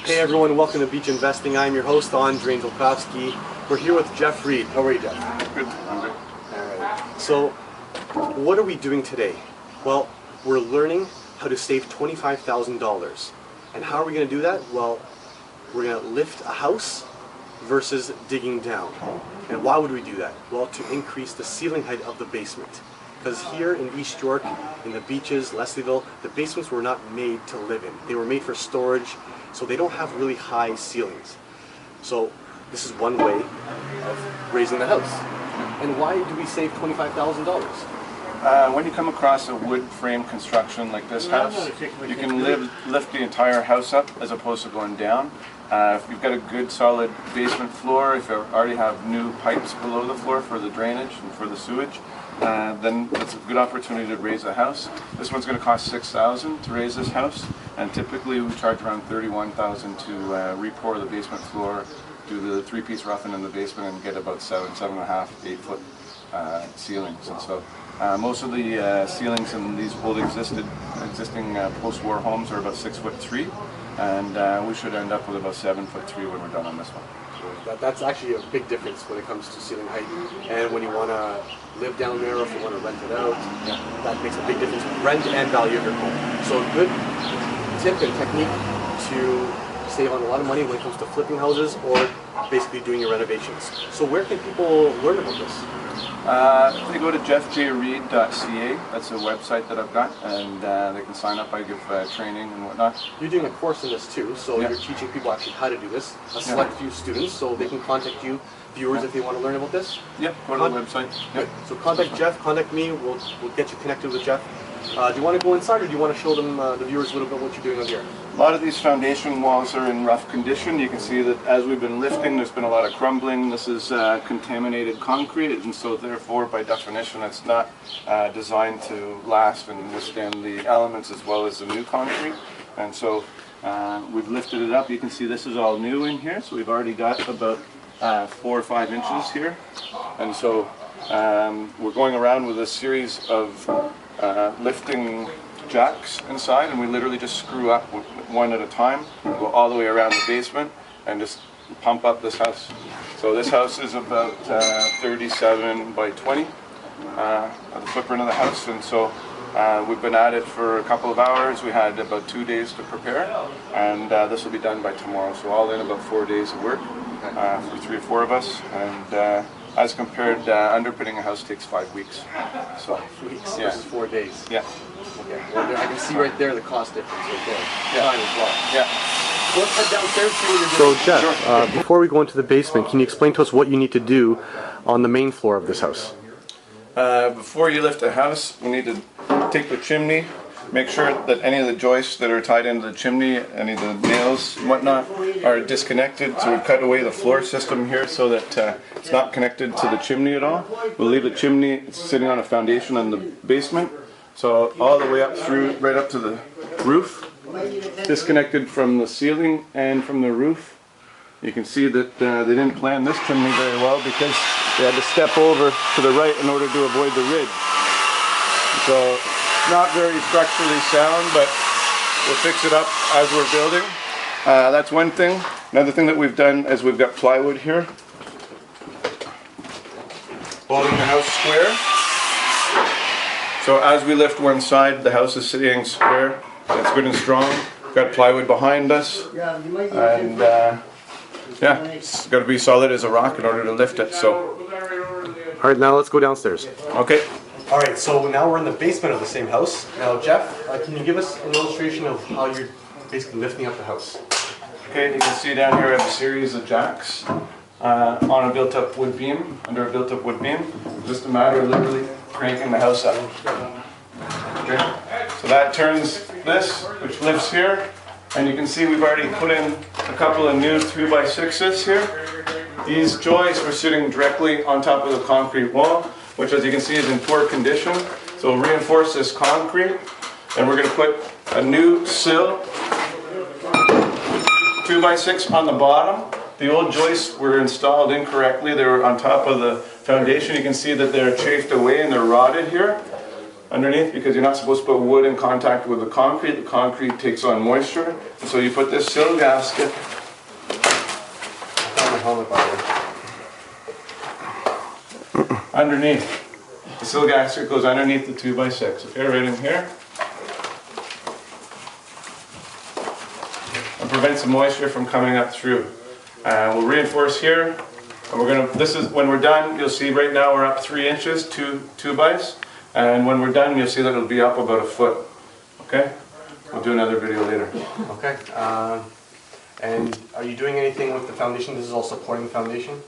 Hey everyone, welcome to Beach Investing. I'm your host, Andrei Angelkovski. We're here with Jeff Reed. How are you, Jeff? Good, Andrei. Alright, so what are we doing today? Well, we're learning how to save $25,000. And how are we going to do that? Well, we're going to lift a house versus digging down. And why would we do that? Well, to increase the ceiling height of the basement. Because here in East York, in the beaches, Leslieville, the basements were not made to live in. They were made for storage, so they don't have really high ceilings. So this is one way of raising the house. And why do we save $25,000? When you come across a wood frame construction like this house, you can lift the entire house up as opposed to going down. If you've got a good solid basement floor, if you already have new pipes below the floor for the drainage and for the sewage, then it's a good opportunity to raise a house. This one's going to cost $6,000 to raise this house, and typically we charge around $31,000 to re-pour the basement floor, do the three-piece roughing in the basement, and get about 7.5, 8-foot ceilings. And so most of the ceilings in these old existing post-war homes are about 6'3", and we should end up with about 7'3" when we're done on this one. That's actually a big difference when it comes to ceiling height, and when you want to live down there or if you want to rent it out, that makes a big difference with rent and value of your home. So a good tip and technique to save on a lot of money when it comes to flipping houses or basically doing your renovations. So where can people learn about this? They go to jeffjreed.ca. That's a website that I've got, and they can sign up. I give training and whatnot. You're doing a course in this too, so you're teaching people actually how to do this. A select few students, so they can contact you, viewers, if they want to learn about this. Yep, go to the website. Yep. So contact Jeff, contact me. We'll get you connected with Jeff. Do you want to go inside, or do you want to show them, the viewers, a little bit what you're doing on here? A lot of these foundation walls are in rough condition. You can see that as we've been lifting, there's been a lot of crumbling. This is contaminated concrete, and so therefore, by definition, it's not designed to last and withstand the elements as well as the new concrete. And so we've lifted it up. You can see this is all new in here, so we've already got about 4 or 5 inches here. And so we're going around with a series of lifting jacks inside, and we literally just screw up one at a time, go all the way around the basement and just pump up this house. So this house is about 37 by 20, the footprint of the house, and so we've been at it for a couple of hours. We had about 2 days to prepare, and this will be done by tomorrow. So all in about 4 days of work for 3 or 4 of us, and as compared, underpinning a house takes 5 weeks. So 5 weeks versus 4 days. Yeah. Okay. Well, I can see right there the cost difference right there. Time as well. Yeah. So let's head downstairs, see what you're doing. So Jeff, before we go into the basement, can you explain to us what you need to do on the main floor of this house? Before you lift a house, we need to take the chimney, make sure that any of the joists that are tied into the chimney, any of the nails and whatnot, are disconnected. So we cut away the floor system here so that it's not connected to the chimney at all. We'll leave the chimney sitting on a foundation in the basement. So all the way up through, right up to the roof, disconnected from the ceiling and from the roof. You can see that they didn't plan this chimney very well because they had to step over to the right in order to avoid the ridge. So not very structurally sound, but we'll fix it up as we're building. That's one thing. Another thing that we've done is we've got plywood here, holding the house square. So as we lift one side, the house is sitting square. It's good and strong. We've got plywood behind us, and yeah, it's got to be solid as a rock in order to lift it. So, all right, now let's go downstairs. Okay. All right, so now we're in the basement of the same house. Now, Jeff, can you give us an illustration of how you're basically lifting up the house? Okay, you can see down here I have a series of jacks on a built-up wood beam, under a built-up wood beam. Just a matter of literally cranking the house up. Okay, so that turns this, which lifts here, and you can see we've already put in a couple of new 3x6s here. These joists were sitting directly on top of the concrete wall, which, as you can see, is in poor condition. So we'll reinforce this concrete, and we're going to put a new sill, 2x6 on the bottom. The old joists were installed incorrectly. They were on top of the foundation. You can see that they're chafed away and they're rotted here. underneath, because you're not supposed to put wood in contact with the concrete. The concrete takes on moisture. And so you put this sill gasket underneath. The sill gasket goes underneath the 2x6. Okay, right in here. And prevents the moisture from coming up through. We'll reinforce here. And this is, when we're done, you'll see right now we're up 3 inches, 2x. And when we're done, you'll see that it'll be up about 1 foot. Okay? We'll do another video later. Okay. And are you doing anything with the foundation? This is all supporting the foundation?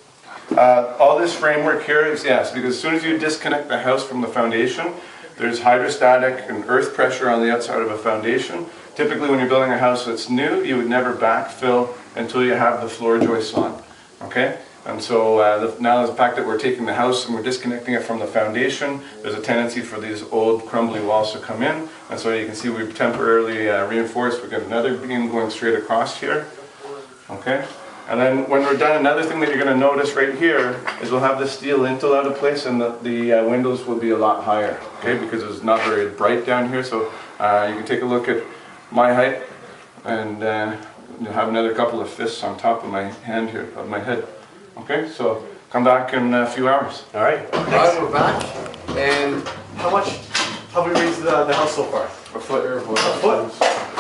All this framework here is, yes, because as soon as you disconnect the house from the foundation, there's hydrostatic and earth pressure on the outside of a foundation. Typically when you're building a house that's new, you would never backfill until you have the floor joists on. Okay? And so now the fact that we're taking the house and we're disconnecting it from the foundation, there's a tendency for these old crumbly walls to come in. And so you can see we've temporarily reinforced. We've got another beam going straight across here. Okay? And then when we're done, another thing that you're going to notice right here is we'll have the steel lintel out of place, and the windows will be a lot higher. Okay? Because it's not very bright down here. So you can take a look at my height, and you'll have another couple of fists on top of my hand here, of my head. Okay, so come back in a few hours. All right. Next, we're back. And how much have we raised the house so far? 1 foot. A foot?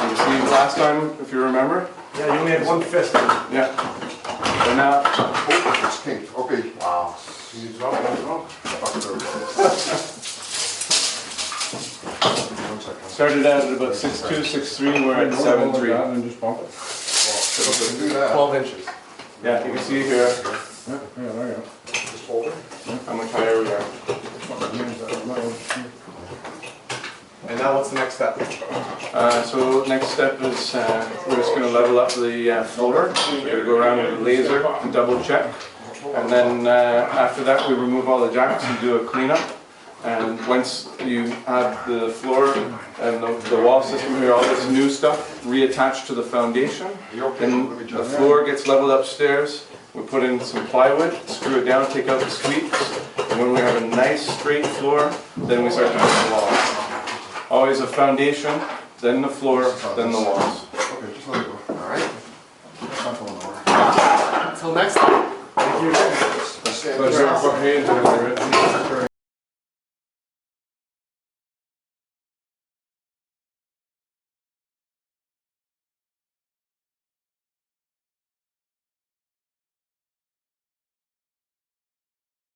You see last time, if you remember? Yeah, you only had 1 fist. Yeah. So now, oh, it's pink. Okay. Wow. started out at about 6'2", 6'3", we're at 7'3". And just bump it. Well, do that. 12 inches. Yeah, you can see here Yeah, there you go. Just hold it. how much higher we are. And now what's the next step? So next step is we're just going to level up the floor. We're going to go around with a laser and double check. And then after that we remove all the jacks and do a cleanup. And once you have the floor and the wall system here, all this new stuff reattached to the foundation, then the floor gets leveled upstairs. We put in some plywood, screw it down, take out the sweeps, and when we have a nice straight floor, then we start to put the walls. Always a foundation, then the floor, then the walls. Okay, just let it go. All right. It's not going nowhere. Until next time. Thank you again. Stand Pleasure. there. Put me into it.